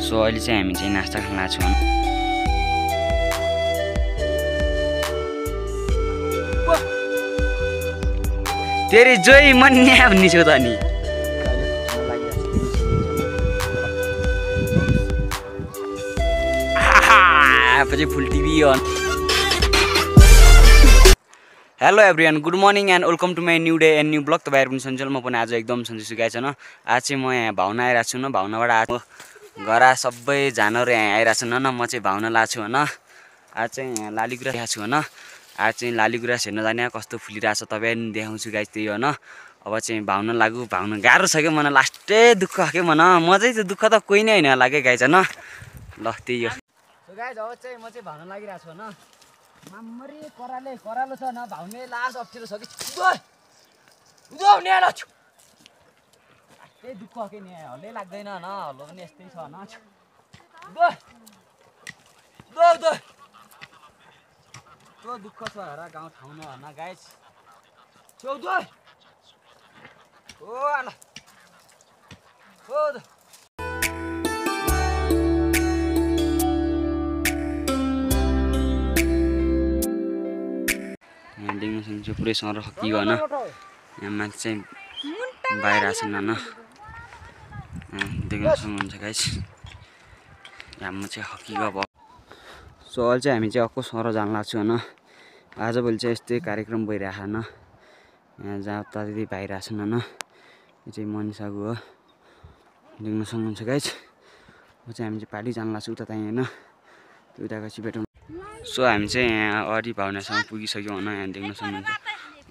So अहिले चाहिँ हामी चाहिँ नास्ता खान लाग्छौँ। तेरी जोई मन्या भन्ने छु त नि पछि full TV on. Hello everyone, good morning and welcome to my new day and new blog. तपाईँहरू पनि सन्चल, म पनि आज एकदम सन्चै छु गाइस हैन। आज चाहिँ म यहाँ भावना आइरहेको छु न, भावनाबाट आज घर सबैजनाहरू यहाँ आइरहेको छन् हैन। म चाहिँ भावना लाएको छु हैन। आज चाहिँ यहाँ लालीगुराँस ल्याएको छु हैन। आज चाहिँ लालीगुराँस हेर्न जाने कस्तो फुलिरहेको छ तपाईँ पनि देखाउँछु गाइस त्यही हैन। अब चाहिँ भावना लागु, भावना गाह्रो छ क्या मलाई, लास्टै दुःख के मन म चाहिँ त्यो दुःख त कोही नै होइन होला क्या गाइस हैन। ल त्यही हो गाइस। अब चाहिँ म चाहिँ भावना लागिरहेको छु हैन। मामरी करालो छ न, भाउने लास अप्ठ्यारो छ कि त्यही दुःख के नि, हल्लै लाग्दैन न, हल्लो पनि यस्तै छ न। त्यो दुःख छ हेर गाउँ ठाउँमा भन गाइस। ओ आला यहाँ देख्न सक्नुहुन्छ पुरै सर हक्कियो होइन। यहाँ माथि चाहिँ बाहिर आछन् होइन, देख्न सक्नुहुन्छ गाइस। यहाँ म चाहिँ हक्किएको भयो। सो अहिले चाहिँ हामी चाहिँ अर्को सर जान लाग्छौँ होइन। आजभोलि चाहिँ यस्तै कार्यक्रम भइरहेको होइन। यहाँ जहाँ ताति बाहिर आछन् होइन। यो चाहिँ मनिषाको हो, देख्न सक्नुहुन्छ गाइस। म चाहिँ हामी चाहिँ पार्टी जान लाग्छौँ उता चाहिँ होइन, त्यो उताको छिपेटो। सो हामी चाहिँ यहाँ अरि भावनासँग पुगिसक्यौँ होइन। यहाँ देख्न सक्नुहुन्छ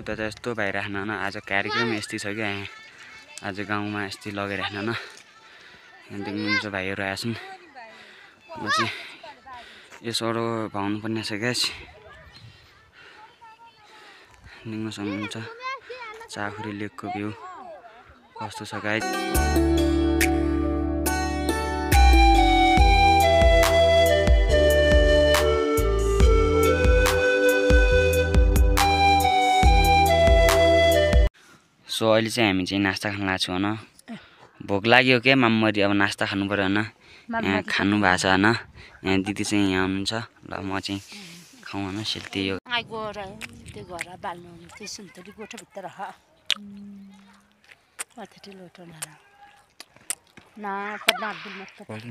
उता चाहिँ यस्तो भइराख्न होइन। आज कार्यक्रम यस्तै छ क्या, यहाँ आज गाउँमा यस्तै लगाइराख्न होइन। यहाँ देख्नुहुन्छ भाइहरू आएछन्। म चाहिँ यसो भाउनु पर्ने छ गाइस, देख्न सक्नुहुन्छ चाखुरी लेकको भ्यू कस्तो छ गाइस। सो अहिले चाहिँ हामी चाहिँ नास्ता खान लाग्छौँ होइन। भोक लाग्यो क्या मामरी, अब नास्ता खानु पऱ्यो होइन। यहाँ खानु भएको छ होइन। यहाँ दिदी चाहिँ यहाँ हुनुहुन्छ। ल म चाहिँ खाउँ होइन, सेल्ती यो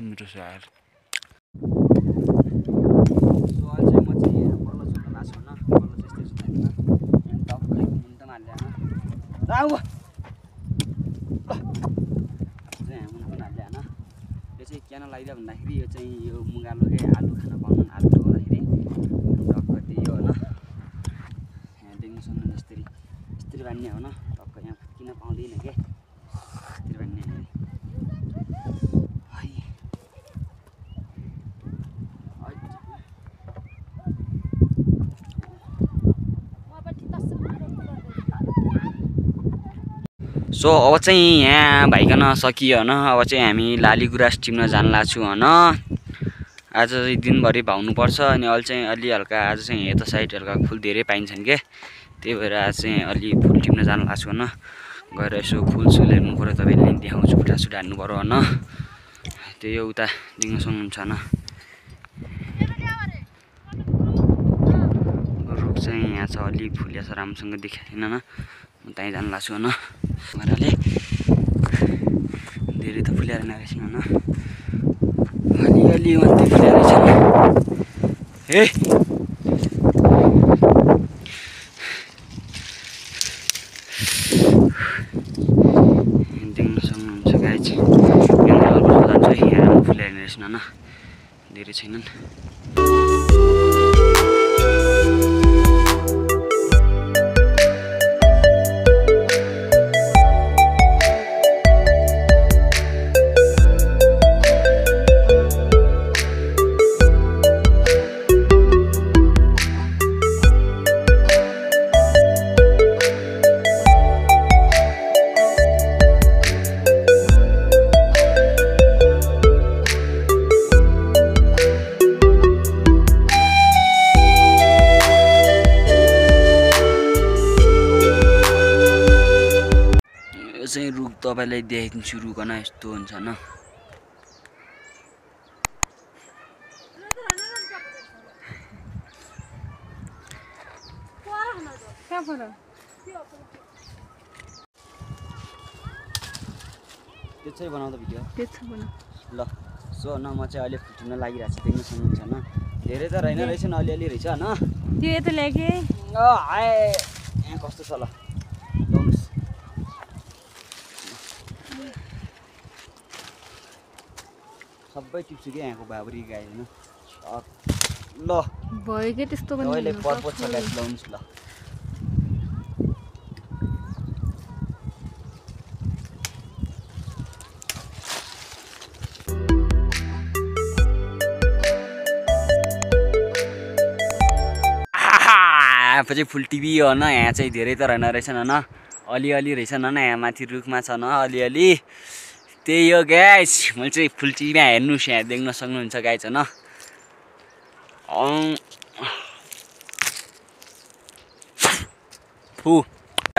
मिठो छ यार। यो चाहिँ किन लगाइदियो भन्दाखेरि यो चाहिँ यो मुगालो के आलु खाना पाउनु, आलु पकाउँदाखेरि टक्क त्यही हो होइन। यहाँ देख्न सक्नुहुन्छ यस्तरी बान्ने हो न, टक्क यहाँ किन पाउँदैन क्या यस्तरी बान्ने। सो अब चाहिँ यहाँ भइकन सकियो होइन। अब चाहिँ हामी लालीगुराँस टिप्न जान लाग्छौँ होइन। आज चाहिँ दिनभरि भाउनुपर्छ अनि अहिले चाहिँ अलि हल्का आज चाहिँ यता साइड हल्का फुल धेरै पाइन्छन् क्या, त्यही भएर आज चाहिँ अलि फुल टिप्न जान लाग्छु होइन। गएर यसो फुलसुल हेर्नु पऱ्यो, तपाईँले देखाउँछु, फुटासुट हान्नु पऱ्यो होइन। त्यही हो, उता देख्न सक्नुहुन्छ होइन। रुख चाहिँ यहाँ छ, अलि फुलिया छ, राम्रोसँग देखाएको छैन होइन। म त्यहीँ जान लाग्छु होइन। मजाले धेरै त फुलिएर रहेछ होइन, अलिअलि मात्रै फुलिएर रहेछ। हे देख्न सक्नुहुन्छ गाइस, यहाँ जान्छु है, यहाँ राम्रो फुलिएर रहेछ होइन, धेरै छैनन्। चाहिँ रुख तपाईँलाई देखाइदिन्छु, रुख होइन यस्तो हुन्छ होइन। त्यो चाहिँ बनाउँदा भिडियो त्यो छ बना ल सो न म चाहिँ अहिले फुट्न लागिरहेको छु देख्न सक्नुहुन्छ हैन धेरै त रहेन रहेछ न अलिअलि रहेछ हैन त्यो यता ल्याके हाय यहाँ कस्तो छ ल लाउनुस् सबै टिप्छु कि यहाँको बाबरी गाई हैन ल भयो के त्यस्तो पनि अहिले पर्पज छ गाइस लाउनुस् ल पछि फुल टिभी हो न यहाँ चाहिँ धेरै त रहेन रहेछन् होइन अलिअलि रहेछन् होइन यहाँ माथि रुखमा छ न अलिअलि त्यही हो गाइस मैले चाहिँ फुल टिभीमा हेर्नुहोस् यहाँ देख्न सक्नुहुन्छ गाइस होइन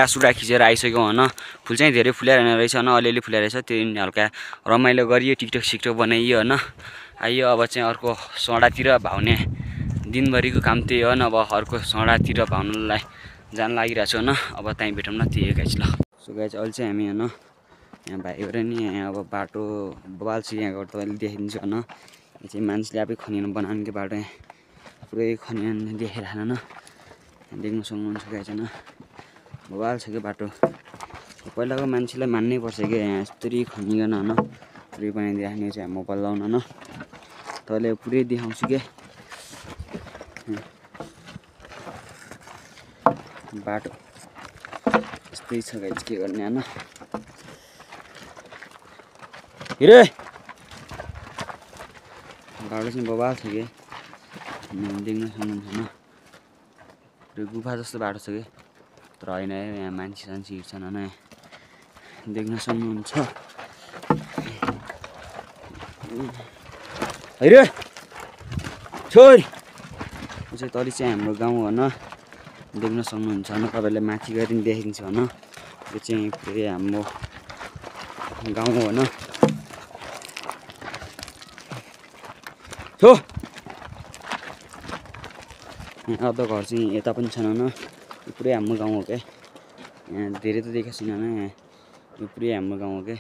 सुडा खिचेर आइसक्यो होइन फुल चाहिँ धेरै फुलाइरहेन रहेछ होइन अलिअलि फुलाइरहेछ त्यो हल्का रमाइलो गरियो टिकटक सिकटक बनाइयो होइन आइयो अब चाहिँ अर्को सडातिर भाउने दिनभरिको काम त्यही हो न अब अर्को सडातिर भाउनलाई जान लागिरहेको छु होइन अब त्यहीँ भेटौँ न त्यही गाइस ल सो गाइस अहिले चाहिँ हामी होइन यहाँ भाइबाट नि यहाँ अब बाटो बबाल छ यहाँबाट तपाईँले देखाइदिन्छु होइन यो चाहिँ मान्छेले आफै खनिन बनाउने कि बाटो यहाँ पुरै खनिन देखाइरहेन न देख्न सक्नुहुन्छ गाइस होइन बबाल छ कि बाटो पहिलाको मान्छेलाई मान्नै पर्छ कि यहाँ यस्तरी खनिकन होइन पुरै बनाइदिइराख्ने चाहिँ म बल्लाउन न तपाईँले पुरै देखाउँछु क्या बाटो यस्तै छ गाइस के गर्ने होइन हिरे बाटो चाहिँ बबाल छ कि देख्न सक्नुहुन्छ होइन पुरै गुफा जस्तो बाटो छ कि तर होइन यहाँ मान्छे सान्छे हिँड्छन् होइन देख्न सक्नुहुन्छ हैरे छोरी यो चाहिँ तली चाहिँ हाम्रो गाउँ होइन देख्न सक्नुहुन्छ होइन तपाईँलाई माथि गएर पनि देखाइदिन्छु होइन यो चाहिँ पुरै हाम्रो गाउँ हो होइन यहाँ अझ घर चाहिँ यता पनि छन् होइन यो पुरै हाम्रो गाउँ हो क्या यहाँ धेरै त देखेको छैन होइन यहाँ यो पुरै हाम्रो गाउँ हो क्या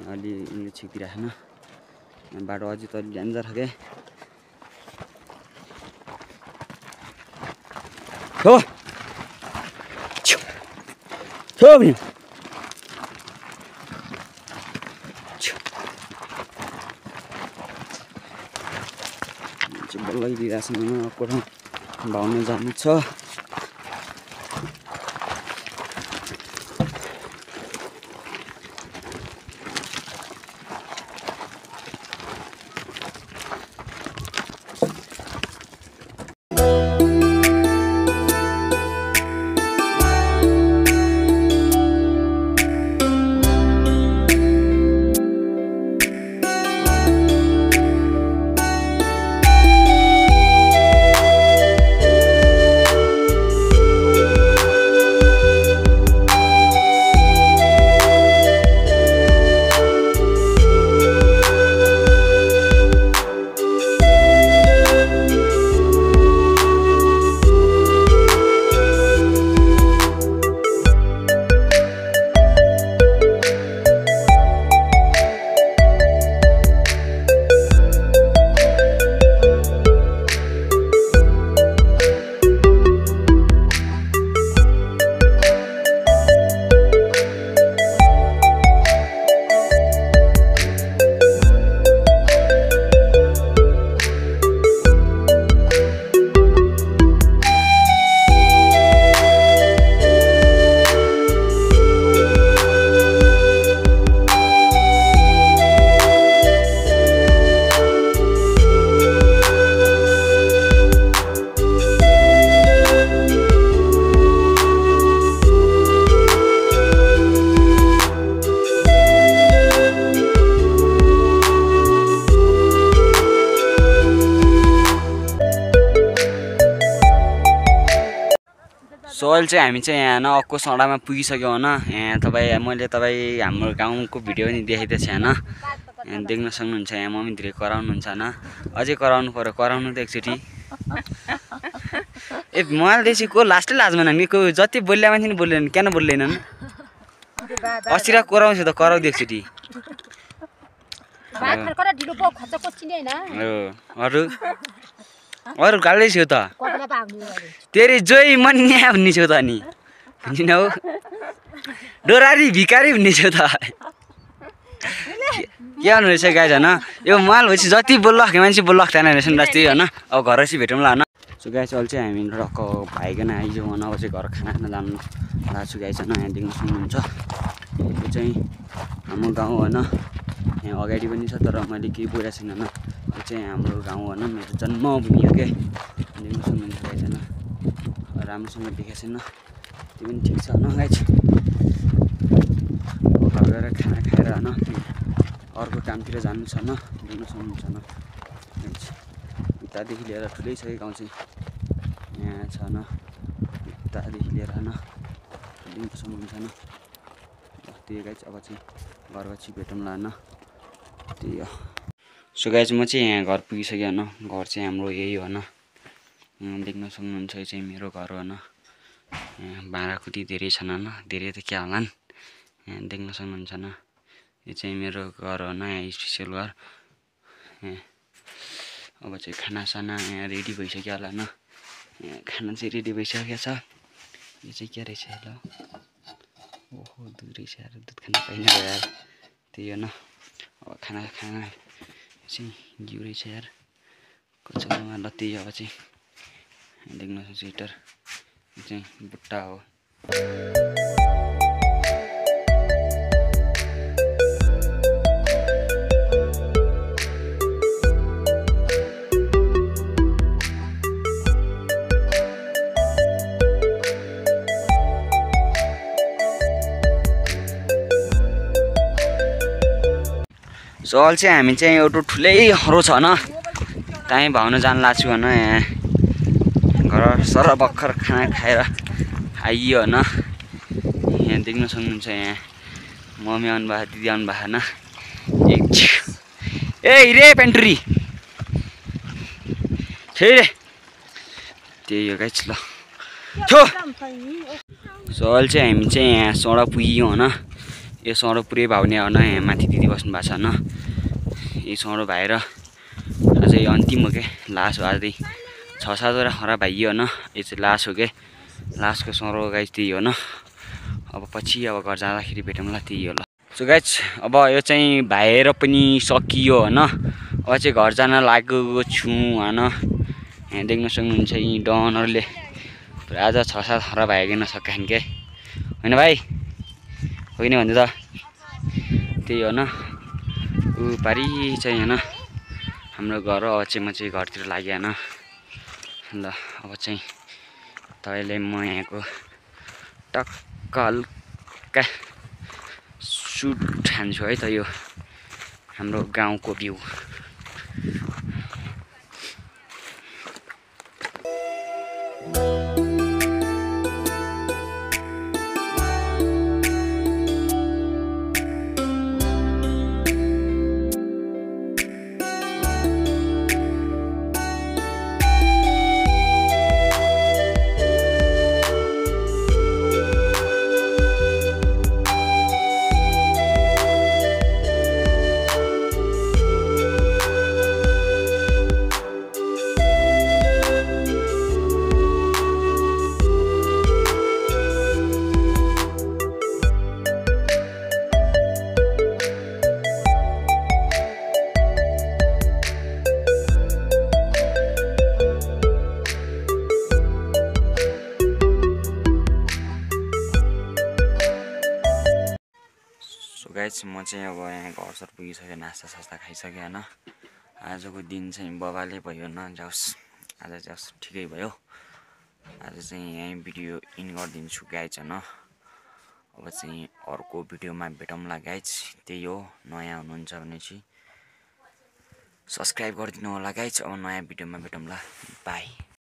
अलि उनीहरूले छेकिरहेन यहाँ बाटो अझै त अलि डेन्जर छ क्या बल्ल दिइरहेको छ होइन अर्को ठाउँ भाउन जानु छ सो अहिले चाहिँ हामी चाहिँ यहाँ नक्को सडामा पुगिसक्यौँ होइन यहाँ मैले तपाईँ हाम्रो गाउँको भिडियो पनि देखाइदिएको छ होइन यहाँ देख्न सक्नुहुन्छ यहाँ मम्मी धेरै कराउनुहुन्छ होइन अझै कराउनु पऱ्यो कराउनु त एकचोटि ए मलाई देसी को लास्टै लाजमा नानी को जति बोल्या मान्छे नि बोल्दैन किन बोल्दैनन् अस्तिरा कराउँछु त कराउँदै एकचोटि अरू गाल्दै छु त तेरे जोइ मन्या भन्ने छु त अनि भनिन हौ डोरारी भिकारी भन्ने छु त के गर्नु रहेछ गाइज होइन यो माल भएपछि जति बोल्लक मान्छे बोल्लक थिएन रहेछ नि जस्तै होइन अब घर चाहिँ भेटौँला होइन सो गाइज अहिले चाहिँ हामी टक्क भाइकन आइज होइन अब चाहिँ घर खाना खान जानु लाग्छु छु गाइज होइन यहाँ देख्न सक्नुहुन्छ यो चाहिँ हाम्रो गाउँ होइन यहाँ अगाडि पनि छ तर मैले केही बोलेको छैन होइन यो चाहिँ हाम्रो गाउँ होइन मेरो जन्मभूमि हो क्या देख्न सक्नुहुन्छ गाइज होइन राम्रोसँग देखेको छैन त्यो पनि ठिक छ होइन गाइज घर गएर खाना खाएर होइन अर्को कामतिर जानु छ न देख्न सक्नुहुन्छ न उतादेखि लिएर ठुलै छ गाउँ चाहिँ यहाँ छ न उतादेखि लिएर न देख्न सक्नुहुन्छ न त्यही गाइज अब चाहिँ घर पछि भेटौँला होइन त्यही हो सो गाइज म चाहिँ यहाँ घर पुगिसकेँ होइन घर चाहिँ हाम्रो यही हो होइन देख्न सक्नुहुन्छ यो चाहिँ मेरो घर हो होइन यहाँ भाँडाकुटी धेरै छन् होइन धेरै त क्या होलान् यहाँ देख्न सक्नुहुन्छ न यो चाहिँ मेरो घर हो न यहाँ स्पेसियल घर यहाँ अब चाहिँ खानासाना यहाँ रेडी भइसक्यो होला होइन यहाँ खाना चाहिँ रेडी भइसकेको छ यो चाहिँ के रहेछ ल ओहो दुध रहेछ यार दुध खान पाइन भयो यार त्यही हो न अब खाना चाहिँ घिउ रहेछ यार कचौमा ल त्यही अब चाहिँ देख्न सक्छ हिटर यो चाहिँ बुट्टा हो सो अहिले चाहिँ हामी चाहिँ एउटा ठुलै हरो छ न त्यहीँ भाउन जानु लाग्छु होइन यहाँ घर सर भर्खर खाना खाएर आइयो होइन यहाँ देख्न सक्नुहुन्छ यहाँ मम्मी आउनु भएको दिदी आउनु भएको होइन ए रे पेन्टुरी ठे रे त्यही हो गाइज ल थो सो अहिले चाहिँ हामी चाहिँ यहाँ सडक पुग्यौँ होइन यो सडक पुरै भाउने होइन यहाँ माथि दिदी बस्नु भएको छ होइन यो सडक भाएर अझै अन्तिम हो क्या लास्ट हो अझै 6-7वटा हरा भाइयो होइन यो चाहिँ लास्ट हो क्या लास्टको सडक गाइज त्यही हो न अब पछि अब घर जाँदाखेरि भेटौँला त्यही हो ल सो गाइज अब यो चाहिँ भाएर पनि सकियो होइन अब चाहिँ घर जान लागेको छु होइन यहाँ देख्न सक्नुहुन्छ यी डनहरूले आज 6-7 हरा भाइकन सकाइन क्या होइन भाइ होइन भन्नु त त्यही हो न ऊ पारि चाहिँ होइन हाम्रो घर अब चाहिँ म चाहिँ घरतिर लागेँ होइन ल अब चाहिँ तपाईँले म यहाँको टक्क हल्का सुट हान्छु है त यो हाम्रो गाउँको भ्यू गाइस म चाहिँ अब यहाँ घरसर पुगिसकेँ नास्ता खाइसकेँ होइन आजको दिन चाहिँ बबाले भयो नजाओस् आज जाओस् ठिकै भयो आज चाहिँ यहीँ भिडियो इन गरिदिन्छु गाइज होइन अब चाहिँ अर्को भिडियोमा भेटौँला गाइज त्यही हो नयाँ हुनुहुन्छ भने चाहिँ सब्सक्राइब गरिदिनु होला गाइज अब नयाँ भिडियोमा भेटौँला बाई।